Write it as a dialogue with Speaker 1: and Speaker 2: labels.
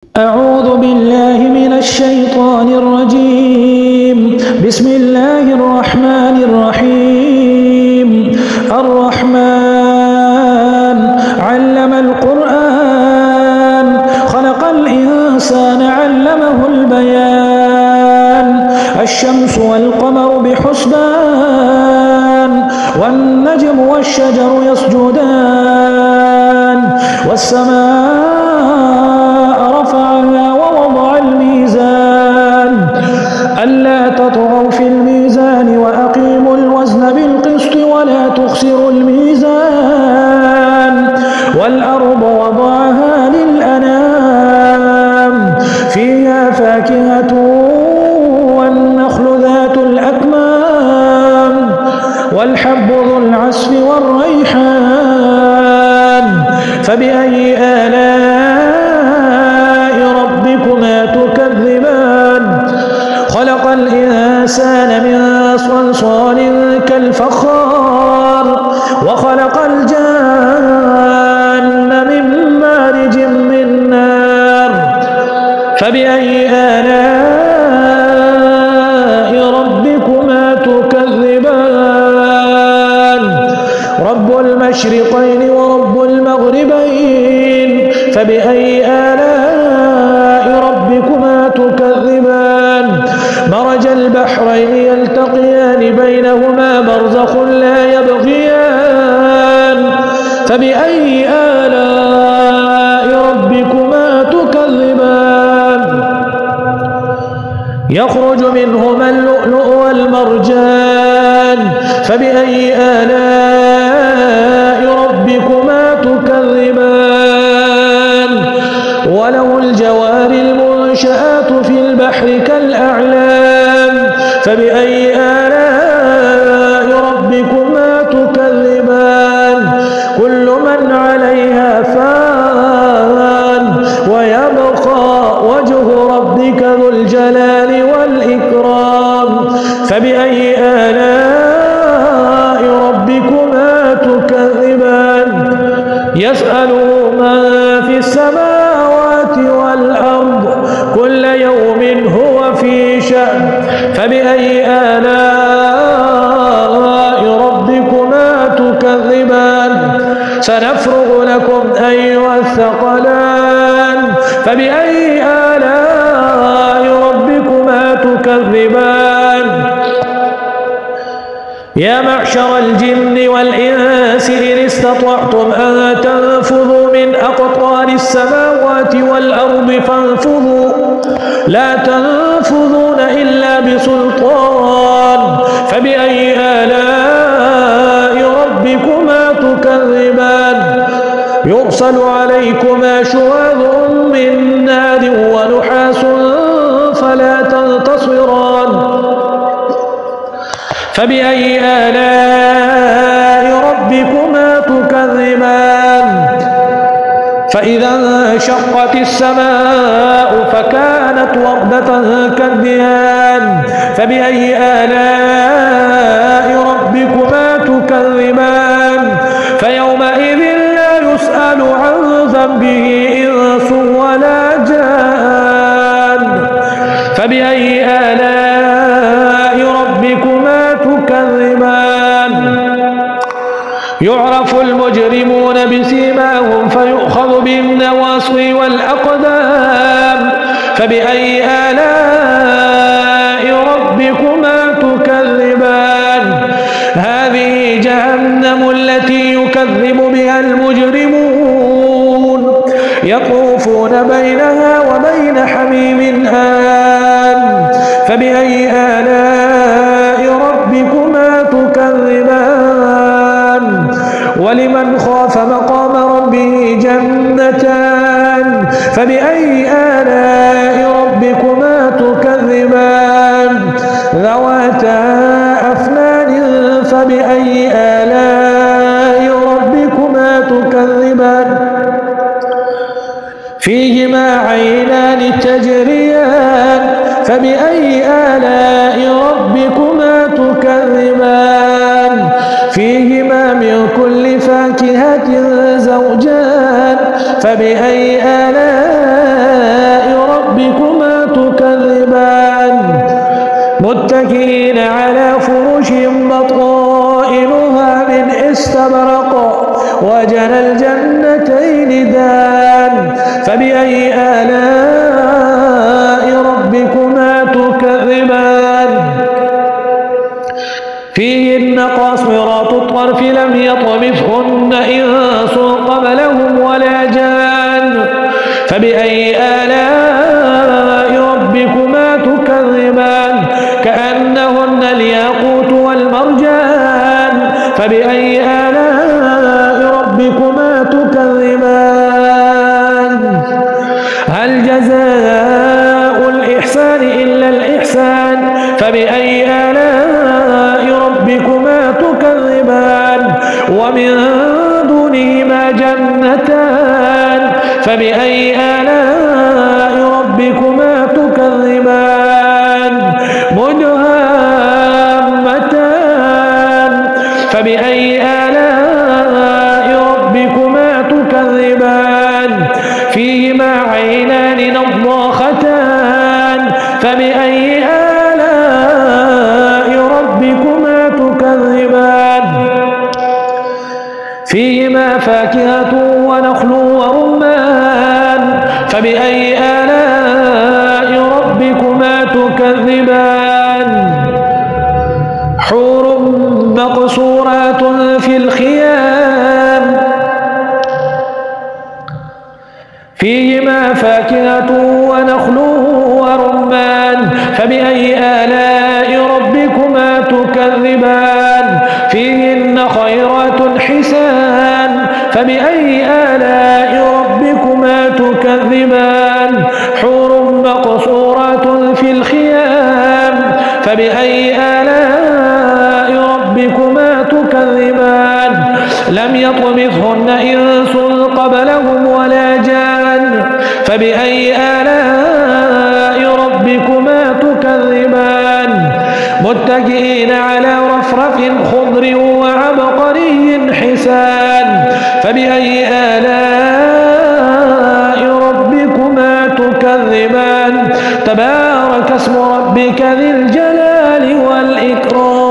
Speaker 1: أعوذ بالله من الشيطان الرجيم. بسم الله الرحمن الرحيم. الرحمن علم القرآن خلق الإنسان علمه البيان. الشمس والقمر بحسبان والنجم والشجر يسجدان والسماء رفعها ووضع الميزان ألا تطغوا في الميزان وأقيموا الوزن بالقسط ولا تخسروا الميزان والأرض وضعها للأنام فيها فاكهة والنخل ذات الأكمام والحب ذو العصف والريحان فبأي آلاء ربكما تكذبان. خلق الإنسان من صلصال كالفخار وخلق الجان من مارج من نار فبأي آلاء ربكما تكذبان. رب المشرقين ورب المغربين فبأي آلاء ربكما تكذبان. مرج البحرين يلتقيان بينهما برزخ لا يبغيان فبأي آلاء ربكما تكذبان. يخرج منهما اللؤلؤ والمرجان فبأي آلاء ربكما تكذبان. وله الجوار المنشآت في البحر كالأعلام فبأي آلاء ربكما تكذبان. كل من عليها فان ويبقى وجه ربك ذو الجلال والإكرام فبأي آلاء ربكما تكذبان. يسأله من في السماوات والأرض كل يوم هو في شأن فبأي آلاء ربكما تكذبان. سنفرغ لكم أيها الثقلان فبأي آلاء ربكما تكذبان. يا معشر الجن والإنس إن استطعتم أن تنفذوا من أقطار السماوات والأرض فانفذوا لا تنفذون إلا بسلطان فبأي آلاء ربكما تكذبان. يرسل عليكما شواظ من نار ونحاس فلا تنتصران فبأي آلاء ربكما تكذبان. فإذا انشقت السماء فكانت وردة كالدهان فبأي آلاء ربكما تكذبان. فيومئذ لا يسأل عن ذنبه إنس ولا جان فبأي آلاء ربكما تكذبان. يعرف المجرمون بسيماهم فيؤخذ بالنواصي والأقدام فبأي آلاء ربكما تكذبان. هذه جهنم التي يكذب بها المجرمون يطوفون بينها وبين حميم آن فبأي آلاء ربكما تكذبان. ولمن خاف مقام ربه جنتان فبأي آلاء ربكما تكذبان. ذواتا أفنان فبأي آلاء ربكما تكذبان. فيهما عينان تجريان فبأي آلاء ربكما تكذبان. فيهما من كل فاكهة زوجان فبأي آلاء متكئين على فرش بطائنها من استبرق وجنى الجنتين دان فبأي آلاء ربكما تكذبان فيهن قاصرات الطرف لم يطمثهن إنس قبلهم ولا جان فبأي آلاء ربكما تكذبان كأنهن الياقوت والمرجان فبأي آلاء ربكما تكذبان هل جزاء الإحسان إلا الإحسان فبأي آلاء ربكما تكذبان ومن دونهما جنتان فبأي آلاء ربكما تكذبان مدهامتان فبأي آلاء ربكما تكذبان فيهما عينان نضاختان فبأي آلاء ربكما تكذبان فيهما فاكهة ونخل ورمان فبأي آلاء ربكما تكذبان حور مقصورات في الخيام فيهما فاكهة ونخل ورمان فبأي آلاء ربكما تكذبان فيهن خيرات حسان فبأي آلاء ربكما تكذبان حور مقصورات في الخيام فبأي آلاء ربكما تكذبان لم يطمثهن إنس قبلهم ولا جان فبأي آلاء ربكما تكذبان متكئين على رفرف خضر وعبقري حسان فبأي آلاء ربكما تكذبان تبارك اسم ربك ذي الجلال والإكرام